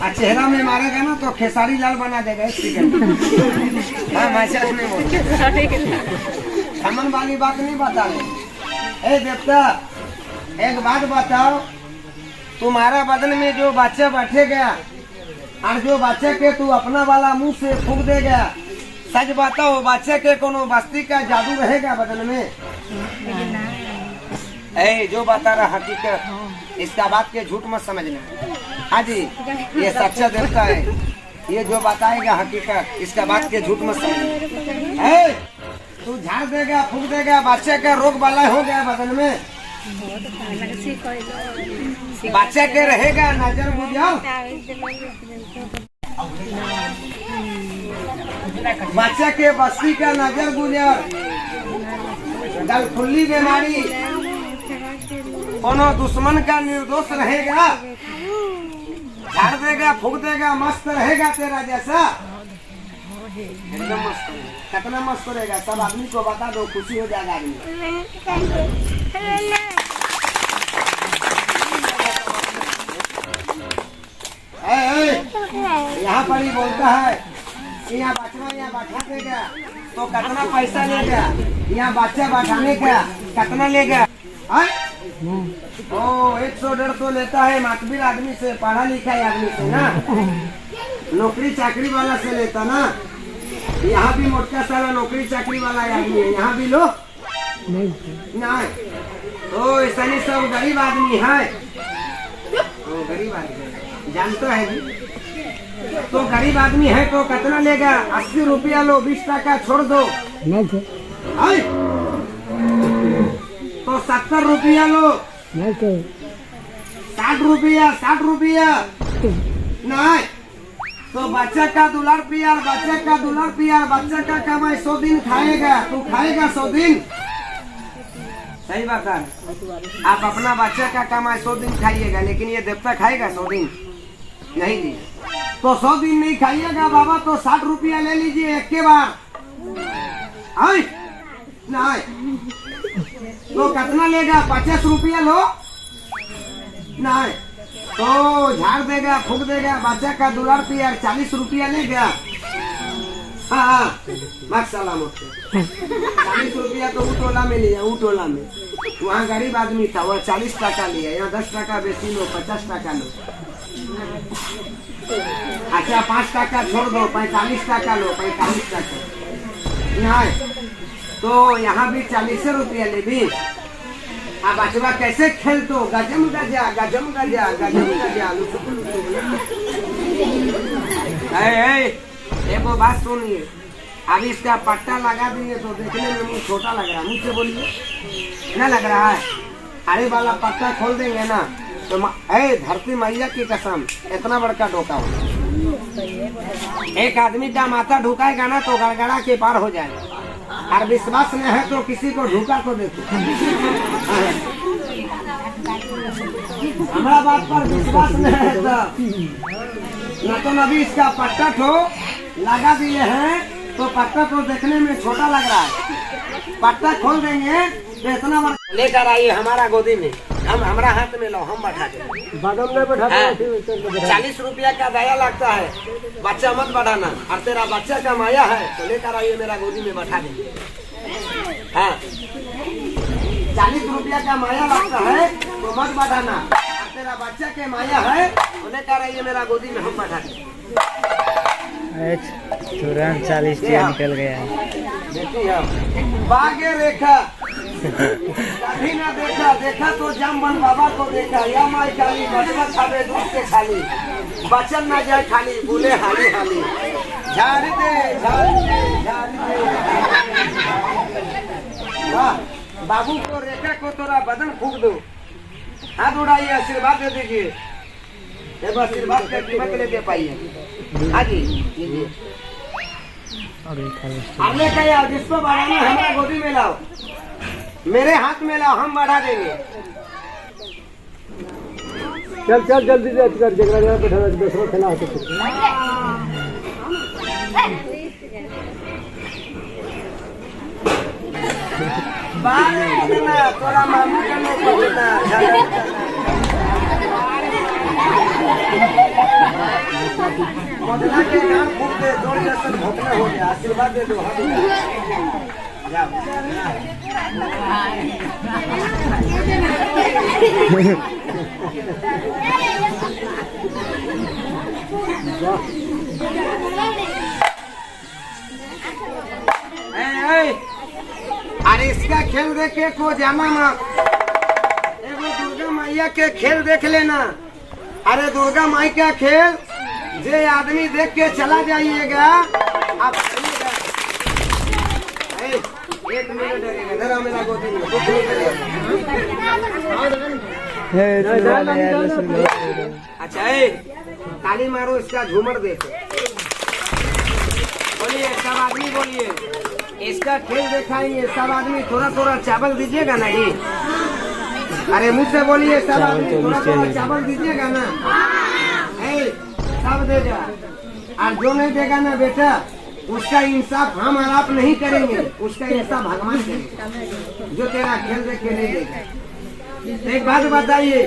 चेहरा में मारेगा ना तो खेसारी लाल बना देगा हमन वाली बात नहीं बता रहे। देवता एक बात बताओ, तुम्हारा बदन में जो बच्चा बैठेगा और जो बच्चे के तू अपना वाला मुंह से फूंक देगा, सच बताओ बच्चे के कोनो बस्ती का जादू रहेगा बदन में? जो बता रहा हकीकत, इसका बात के झूठ मत समझना। हाँ जी, ये सच्चा देवता है, ये जो बताएगा हकीकत, इसका बात के झूठ मत समझना। तू झाड़ देगा फूंक देगा, बच्चे का रोग बला हो गया बदन में, बच्चे के रहेगा नजर बुझाओ, बच्चे के बस्ती का नजर गुजर, गलफुल्ली बीमारी, कोनो दुश्मन का निर्दोष रहेगा, झाड़ देगा फूक देगा, मस्त रहेगा तेरा जैसा, एकदम मस्त। कितना मस्त रहेगा, सब आदमी को बता दो, खुशी हो जाएगा आदमी। यहाँ पर ही बोलता है कि यहाँ बच्चा यहाँ बैठा देगा तो कितना पैसा लेगा, यहाँ बच्चा बैठाने का कितना लेगा? 100-150 लेता है मातबीर आदमी से, पढ़ा लिखा आदमी से ना, नौकरी चाकरी वाला से लेता ना। यहाँ भी मोटका सारा नौकरी चाकरी वाला आदमी है, यहाँ भी लो नहीं। तो ऐसा नहीं, सब गरीब आदमी है, तो गरीब आदमी जानता है जी। तो गरीब आदमी है तो कितना लेगा? 80 रुपया लो, 20 टका छोड़ दो। तो 70 रुपया लो, 60 रुपया नहीं। तो बच्चा का दुलार प्यार, बच्चा का दुलार प्यार, बच्चा का कमाई 100 दिन खाएगा, तू खाएगा 100 दिन? सही बात है, आप अपना बच्चा का कमाई 100 दिन खाइएगा, लेकिन ये देवता खाएगा 100 दिन नहीं जी। तो 100 दिन नहीं खाइएगा बाबा, तो 60 रुपया ले लीजिए एक के बार। नहीं तो कितना लेगा? 50 रुपया लो नहीं। तो झाड़ देगा फूक देगा, बच्चा का दुलार प्यार 40 रुपया लेगा। हाँ सलामत 40 रुपया तो टोला में लिया, टोला में वहाँ गरीब आदमी था, वह 40 टका लिया, यहाँ 10 टका बेची लो, 50 टका लो। अच्छा 5 टका छोड़ दो, 45 टका लो, 45 टका नहीं। तो यहाँ भी 40 रुपया ले भी। अब बचवा कैसे खेल तो गजम गजा गजम गजा गजम गजा। एक बात सुनिए, अभी इसका पट्टा लगा दिए तो देखने में मुँह छोटा लग रहा है, मुझसे बोलिए ना लग रहा है? अरे वाला पट्टा खोल देंगे ना तो धरती मैया की कसम इतना बड़का डोका होगा, एक आदमी का माथा ढुकाएगा ना तो गड़गड़ा के पार हो जाएगा। और विश्वास नहीं है तो किसी को ढुका तो देखो। हमारा बात पर विश्वास नहीं है तो न तो नबी इसका पट्टा तो लगा दिए हैं, तो पट्टा तो देखने में छोटा लग रहा है, पट्टा खोल देंगे तो इतना बड़ा। लेकर आइए हमारा गोदी में, हम हमारा हाथ में लो, हम बैठा देंगे। 40 रुपया का दया लगता है, बच्चा मत बढ़ाना, और तेरा बच्चा का माया है तो लेकर आइए मेरा गोदी में बैठा देंगे। हाँ 40 रुपया का माया लगता है तो मत बढ़ाना, और तेरा बच्चा के माया है तो लेकर आइए मेरा गोदी में, हम बैठा देंगे। तुरंत 40 निकल गया। देखिए बागे रेखा कभी ना देखा, देखा तो जामबन बाबा को देखा, या माई काली बचवा खावे दूध के खाली, बचन ना जाए खाली, बोले हाली हाली, झाड़ दे झाड़ दे झाड़ दे। बाबू को रेखा को थोड़ा बदन फूक दो, हाथ उड़ाइए, आशीर्वाद दे दीजिए, आशीर्वाद का कीमत ले दे पाइए। हाँ जी जी हमने कहा जिसको बढ़ाना हमारा गोदी में लाओ, मेरे हाथ में लाओ, हम बढ़ा देंगे। चल चल जल्दी से कर जगह बैठा दूसरा खेला होते तोरा मामू का नहीं पहुंचना। मोदना के नाम फूक दे, जोर जैसे भोंकना हो गया। आशीर्वाद दे दो, हाथ उठा। जाओ। अरे इसका खेल देख के को जाना मत। एगो दुर्गा मैया के खेल देख लेना। अरे दुर्गा माई का खेल जे आदमी देख के चला जाइएगा आप एक मिनट जरा मेरा गोदी में अच्छा ताली मारो, इसका झूमर देखो। बोलिए सब आदमी, बोलिए इसका खेल दिखाएंगे सब आदमी। थोड़ा थोड़ा चावल दीजिएगा ना जी। अरे मुझसे बोलिए सब आदमी, थोड़ा थोड़ा चावल दीजिएगा ना। सब देगा, और जो नहीं देगा ना बेटा उसका इंसाफ हम और आप नहीं करेंगे, उसका इंसाफ भगवान करेगा। जो तेरा खेल देख के नहीं देगा। एक बात बताइए,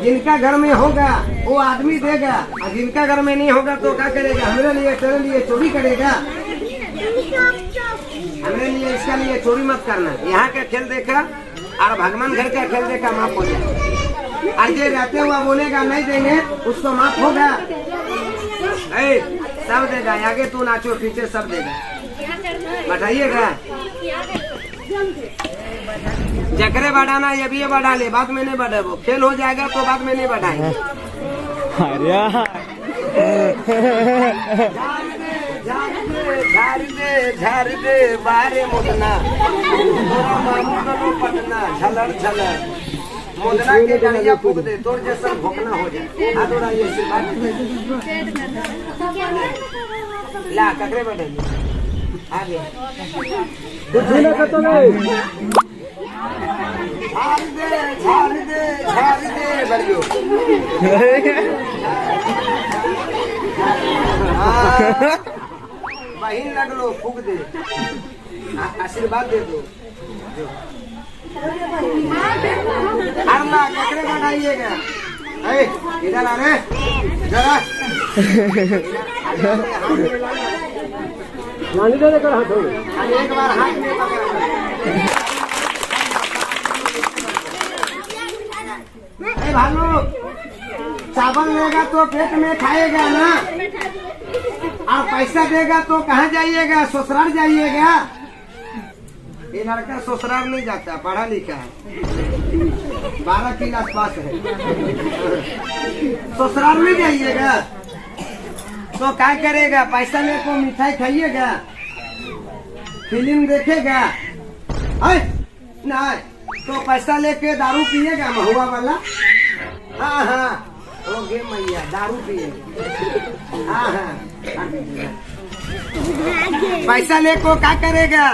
जिनका घर में होगा वो आदमी देगा, और जिनका घर में नहीं होगा तो क्या करेगा? हमारे लिए तेरे लिए चोरी करेगा। हमारे लिए इसका लिए चोरी मत करना। यहाँ का खेल देखा और भगवान घर का खेल देखा, माफ हो जाए। और ये रहते हुआ बोलेगा नहीं देंगे, उसको माफ होगा। सब देगा, आगे तू नाचो पीछे सब देगा। बताइएगा जकरे बढ़ाना ये भी बढ़ा ले, बाद में नहीं बढ़े। वो खेल हो जाएगा तो बाद में नहीं बढ़ाएंगे। झाड़ दे बारे मोदना, पटना झलर झलर मोदना के डलिया फूक दे, तोड़ जैसा भोंकना हो जाए। हाथ उड़ाइए, ला ककरे बैठे आगे कुछ भी ना करता नहीं। झाड़ दे बड़ियो। बहिन लगलो फूक दे, आशीर्वाद दे दो। अरला ककरे बनाइएगा। इधर आ रहे जरा नानी दे कर हाथ हो। एक बार हाथ में पकड़। भालू चावल लेगा तो पेट में खाएगा ना, और पैसा देगा तो कहाँ जाइएगा? ससुराल जाइएगा। ये लड़का ससुराल नहीं जाता, पढ़ा लिखा है, 12 के आसपास है। ससुराल नहीं जाइएगा तो क्या करेगा? पैसा लेकर मिठाई खाइएगा, फिल्म देखेगा, नहीं तो पैसा लेके दारू पिएगा महुआ वाला। हाँ हाँ ओके मैया दारू पिएगा। हाँ हाँ पैसा लेको क्या करेगा?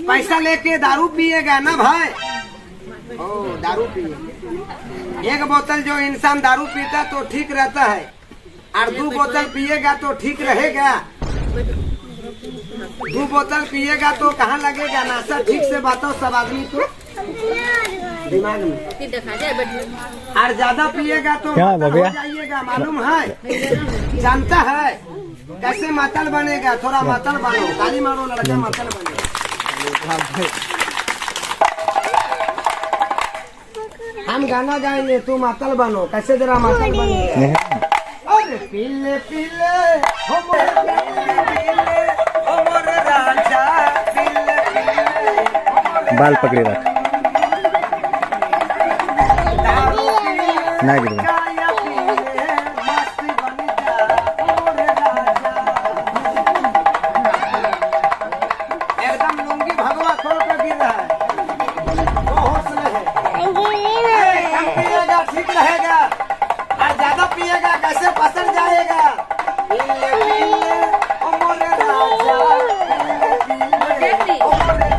पैसा लेके दारू पिएगा ना भाई। ओ दारू पिए, एक बोतल जो इंसान दारू पीता तो ठीक रहता है, और 2 बोतल पिएगा तो ठीक रहेगा। 2 बोतल पिएगा तो कहाँ लगेगा नशा? ठीक से बताओ सब आदमी को दिमाग में। और ज्यादा पिएगा तो मातल हो जाइएगा, मालूम है? जानता है कैसे मातल बनेगा? थोड़ा मातल बनो, ताली मारो, लड़का मातल बनेगा। हम गाना गाएंगे, तू मातल बनो। कैसे जरा मातल बनेगा? अरे पीले पीले हो मोरे राजा, पीले पीले बाल पकड़े रख ना गिर एकदम लुंगी भगवा खोल कर गिर रहा है, वो होश में है। कम पिएगा ठीक रहेगा, और ज्यादा पिएगा कैसे पसर जाएगा। पीले पीले ओ मोरे राजा, पीले पीले ओ मोरे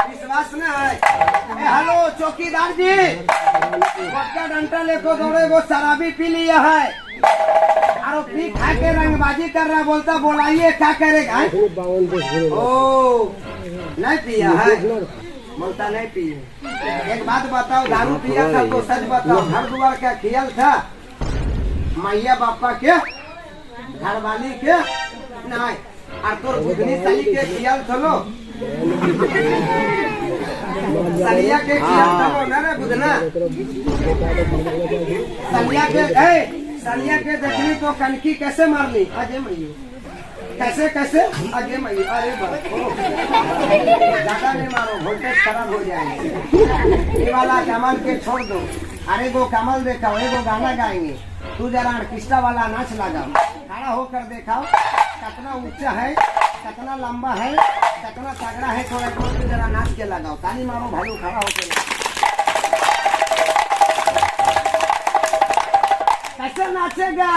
विश्वास न है। हेलो चौकीदार जी, पक्का डंटा लेको दौड़े, वो शराबी पी लिया है और पी खा के रंगबाजी कर रहा। बोलता बोलाइए क्या करेगा? ओ नहीं पिया है, बोलता नहीं पिए। एक बात बताओ, दारू पिया था तो सच बताओ, घर द्वार का खियाल था? मैया बापा के घरवाली के नहीं और तोर बुधनी सही के खियाल थलो सलिया के खियाल थलो ना रे बुधना सलिया के देखली तो कनकी कैसे मारली अजय मैया कैसे कैसे आगे मैं अरे ज्यादा नहीं मारो वोल्टेज खराब हो जाएगा। ये वाला कमल के छोड़ दो अरे वो कमल देखाओ वो गाना गाएंगे तू जरा ऑर्केस्ट्रा वाला नाच लगाओ खड़ा होकर देखाओ कितना ऊंचा है कितना लंबा है कितना तगड़ा है थोड़ा तो जरा नाच के लगाओ ताली मारो भाई खड़ा होकर कैसे नाचेगा।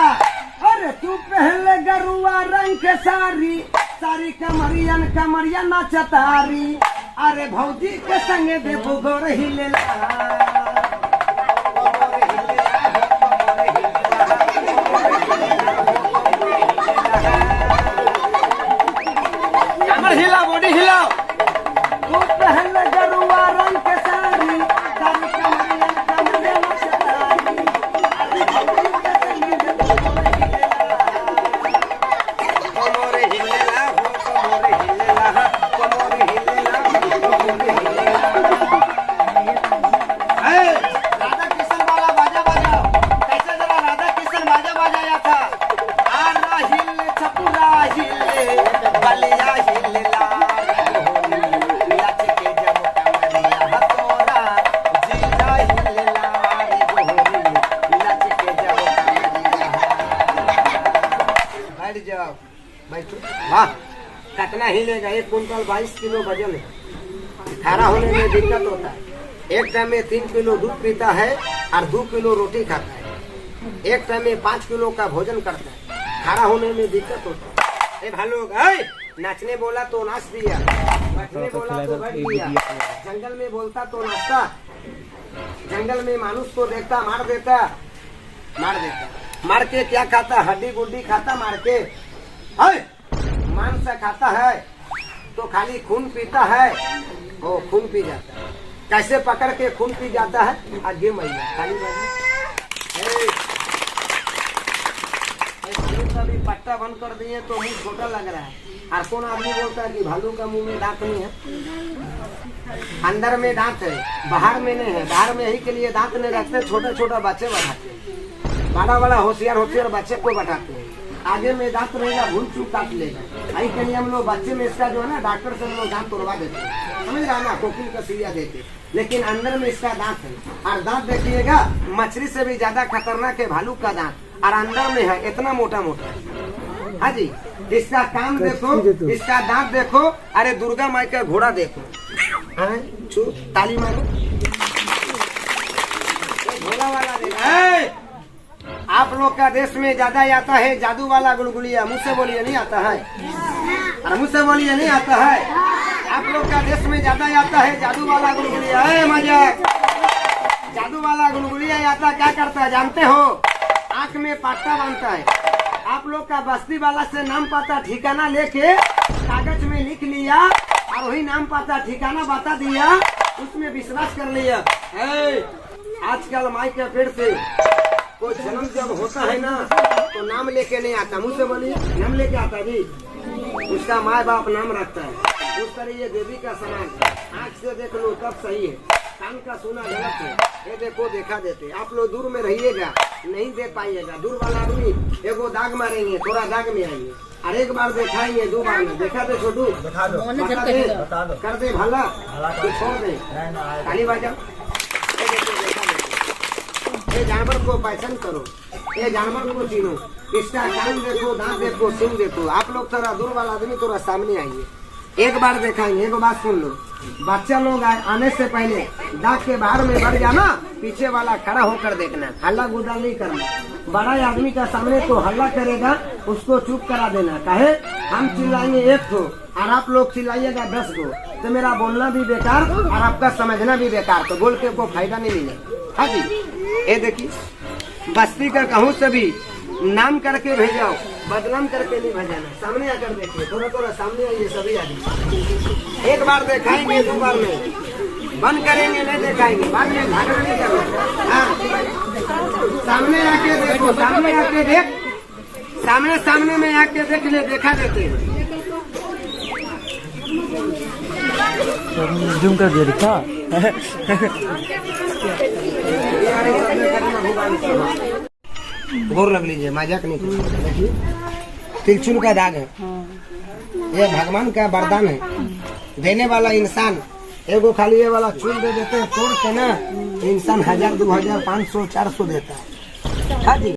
अरे तू पहले गरुआ रंग के सारी सारी कमरिया नाचतारी अरे भौजी के संगे देखो गोर हिलेला कमर हिला बॉडी हिलाओ तू पहले गरुआ रंग के सारी सारी कमरिया नाचतारी अरे भौजी के संगे देखो कितना हिलेगा 1 कुंटल 22 किलो वजन है खारा होने में दिक्कत होता है। एक टाइम में 3 किलो दूध पीता है और 2 किलो रोटी खाता है। एक टाइम में 5 किलो का भोजन करता है खारा होने में दिक्कत होता है। ए भालू नाचने बोला तो नाच दिया बैठने बोला तो बैठ दिया जंगल में बोलता तो नाचता जंगल में मानुष को देखता मार देता मार के क्या खाता हड्डी गुड्डी खाता मार के मांस खाता है तो खाली खून पीता है वो खून पी जाता है कैसे पकड़ के खून पी जाता है आगे मैया खाली कभी पट्टा बंद कर दिए तो मुंह छोटा लग रहा है और कौन आदमी बोलता है कि भालू का मुंह में दांत नहीं है अंदर में दांत है बाहर में नहीं है बाहर में यही के लिए दांत नहीं रखते छोटे छोटे बच्चे बैठाते बड़ा होशियार बच्चे को बैठाते हैं आगे में दांत रहेगा भूल चूक काट लेगा यही के लिए हम लोग बच्चे में इसका जो है ना डॉक्टर से हम लोग दांत तोड़वा देते हैं समझ रहा ना कोकिल का सुइया देते लेकिन अंदर में इसका दांत है और दांत देखिएगा मछली से भी ज्यादा खतरनाक है भालू का दांत और अंदर में है इतना मोटा हाँ जी इसका कान देखो इसका दांत देखो अरे दुर्गा माई का घोड़ा देखो ताली मारो घोड़ा वाला देखो आप लोग का देश में ज्यादा आता है जादू वाला गुलगुलिया मुँह से बोलिए नहीं आता है और मुँह से बोलिए नहीं आता है आप लोग का देश में ज्यादा आता है जादू वाला गुलगुलिया है मजाक जादू वाला गुलगुलिया आता क्या करता है जानते हो आँख में पट्टा बांधता है आप लोग का बस्ती वाला से नाम पता ठिकाना लेके कागज में लिख लिया और वही नाम पता ठिकाना बता दिया उसमें विश्वास कर लिया आजकल माई के पेड़ से कोई जन्म जब होता है ना तो नाम लेके नहीं आता मुझसे बोलिए नाम लेके आता जी उसका माँ बाप नाम रखता है उस तरह ये देवी का समान आँख से देख लो तब सही है कान का सुना गलत है ये देखो देखा देते आप लोग दूर में रहिएगा नहीं दे पाइएगा दूर वाला आदमी एगो दाग मारेंगे थोड़ा दाग में आएंगे और एक बार दिखाएंगे 2 बार में देखा दे छोटू कर दे भला तो छोड़ दे खाली बाजा ये जानवर को पहचान करो ये जानवर को चीनो इसका कान देखो दांत देखो सिंह देखो आप लोग थोड़ा दूर वाला आदमी थोड़ा सामने आइए एक बार दिखाएंगे एक बात सुन लो बच्चा लोग आने से पहले दांत के बाहर में बढ़ जाना पीछे वाला खड़ा होकर देखना हल्ला गुद्दा नहीं करना बड़ा आदमी का सामने तो हल्ला करेगा उसको चुप करा देना कहे हम चिल्लाएंगे 1 ठो और आप लोग चिल्लाइएगा 10 ठो तो मेरा बोलना भी बेकार और आपका समझना भी बेकार तो बोल के कोई फायदा नहीं मिलेगा हाँ जी ये देखिए बस्ती का कहूँ से भी नाम करके भेजाओ बदनाम करके नहीं भेजाना सामने आकर देखिए थोड़ा थोड़ा सामने आइए सभी आदमी एक बार दिखाएंगे 2 बार में बंद करेंगे नहीं दिखाएंगे, बाद में झगड़ा नहीं करना। हाँ, सामने आके देखो, सामने आके देख, सामने सामने में आके देख ले, देखा देते हैं। जूम कर दिया दिखा। गौर लग लीजिए, मजाक नहीं कीजिए। देखिए तिलचुल का दाग है, ये भगवान का वरदान है। देने वाला इंसान एगो खाली ये वाला चूल दे देते हैं तोड़ के ना, इंसान 1000, 2000, 500, 400 देता है। हाँ जी।